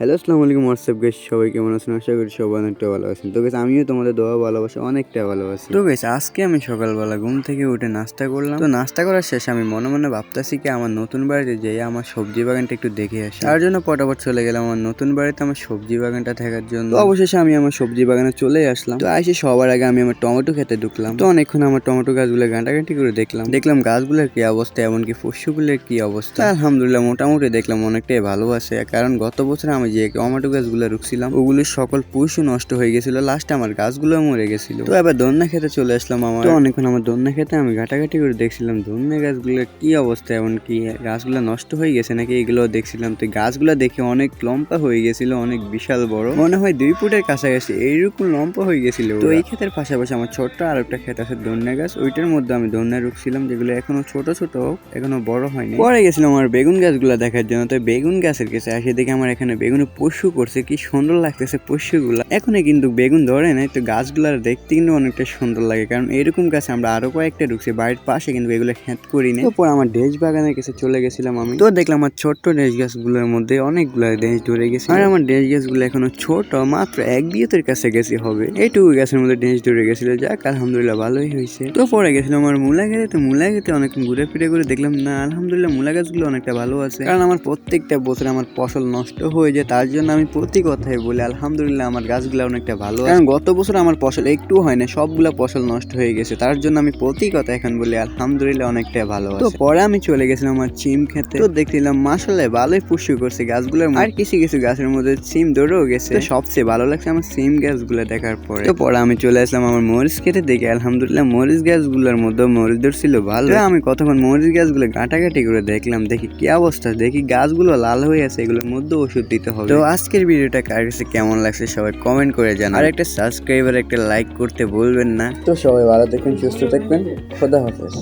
Hello আসসালামু আলাইকুম WhatsApp guys, সবাই কেমন আছেন? আশা করি সবাই অনেকটা ভালো আছেন। তো গাইস আমিও তোমাদের দোয়া ভালোবাসা অনেকটা ভালোবাসি। তো গাইস আজকে আমি সকালবেলা ঘুম থেকে উঠে নাস্তা করলাম। তো নাস্তা করার শেষে আমি মনে মনে ভাবতাছি কি আমার নতুন বাড়িতে যেয়ে আমার সবজি বাগানটা একটু দেখে আসি। তার জন্য পটাপট চলে গেলাম আমার নতুন বাড়িতে আমার সবজি বাগানটা দেখার জন্য। তো অবশেষে আমি আমার সবজি বাগানে চলে আসলাম। তো আইসে সবার আগে আমি আমার টমেটো খেতে ঢুকলাম। তো অনেকক্ষণ আমার টমেটো গাছগুলো ঘাঁটাঘাঁটি করে দেখলাম গাছগুলোর কি অবস্থা, এমনকি ফসলগুলোর কি অবস্থা। আলহামদুলিল্লাহ মোটামুটি দেখলাম অনেকটাই ভালো আছে, কারণ গত বছর আমি যে টমেটো গাছগুলো রুখছিলাম ওগুলির সকল পুষও নষ্ট হয়ে গেছিল, লাস্টে আমার গাছগুলো মরে গেছিল। তো এবার ধন্যা খেতে চলে আসলাম আমার। তো অনেকক্ষণ আমার ধন্যা খেতে আমি ঘাটাঘাটি করে দেখছিলাম ধন্যা গাছগুলোর কি অবস্থা, এমনকি গাছগুলো নষ্ট হয়ে গেছে নাকি এগুলো দেখছিলাম। তো গাছগুলো দেখে অনেক লম্বা হয়ে গেছিল, অনেক বিশাল বড়, মনে হয় 2 ফুটের কাছাকাছি এইরকম লম্বা হয়ে গেছিল। তো এই ক্ষেতের পাশাপাশি আমার ছোট্ট আর একটা ক্ষেত আছে ধন্যা গাছ, ওইটার মধ্যে আমি ধন্যা রুখছিলাম, যেগুলো এখনো ছোট ছোট, এখনো বড় হয়নি। পরে গেছিলাম আমার বেগুন গাছগুলো দেখার জন্য। তো বেগুন গাছের কাছে আসে দেখে আমার এখানে বেগুনে পশু করছে, কি সুন্দর লাগতেছে পশুগুলা। এখনো কিন্তু বেগুন ধরে নাই, তো গাছগুলার দেখতে কিন্তু অনেকটা সুন্দর লাগে, কারণ এরকম গাছ আমরা আরো কয়েকটা ঢুকছি বাড়ির পাশে, কিন্তু এগুলো খেত করি না। তারপর আমার ডেজ বাগানের কাছে চলে গেছিলাম আমি। তো দেখলাম আমার ছোট্ট ডেজ গাছগুলোর মধ্যে অনেকগুলো ডেজ ধরে গেছে, আর আমার ডেজ গাছগুলো এখনো ছোট, মাত্র 1 বিয়েতের কাছে গেছে হবে। এইটুকু গাছের মধ্যে ডেজ ধরে গেছিল, যাক আলহামদুলিল্লাহ ভালোই হয়েছে। তো পরে গেছিলাম আমার মূলা গাছে। তো মূলা গাছে অনেকক্ষণ ঘুরে ফিরে করে দেখলাম না আলহামদুলিল্লাহ মূলা গাছগুলো অনেকটা ভালো আছে, কারণ আমার প্রত্যেকটা বছর আমার ফসল নষ্ট হয়ে যায়, তার জন্য আমি প্রতি কথাই বলি আলহামদুলিল্লাহ আমার গাছগুলো অনেকটা ভালো আছে। কারণ গত বছর আমার ফসল একটু হয় না, সবগুলা ফসল নষ্ট হয়ে গেছে, তার জন্য আমি প্রতি কথা এখন বলি আলহামদুলিল্লাহ অনেকটা ভালো আছে। তো পরে আমি চলে গেছিলাম আমার সিম খেতে। তো দেখছিলাম মাশাআল্লাহ ভালোই পুষ্টি করছে গাছগুলোর, আর কিছু কিছু গাছের মধ্যে সিম ধরেও গেছে। সবচেয়ে ভালো লাগছে আমার সিম গাছগুলো দেখার পরে। তো পরে আমি চলে আসলাম আমার মরিচ খেতে, দেখে আলহামদুলিল্লাহ মরিচ গাছগুলোর মধ্যে মরিচ ধরছিল ভালো। আমি কতক্ষণ মরিচ গাছগুলো ঘাটাঘাটি করে দেখলাম, দেখি কি অবস্থা, দেখি গাছগুলো লাল হয়ে আছে, এগুলোর মধ্যে ওষুধ দিতে হবে। তো আজকের ভিডিওটা কার কাছে কেমন লাগছে সবাই কমেন্ট করে জানান, আর একটা সাবস্ক্রাইব আর একটা লাইক করতে ভুলবেন না। তো সবাই ভালো থাকবেন, সুস্থ থাকবেন, খোদা হাফেজ।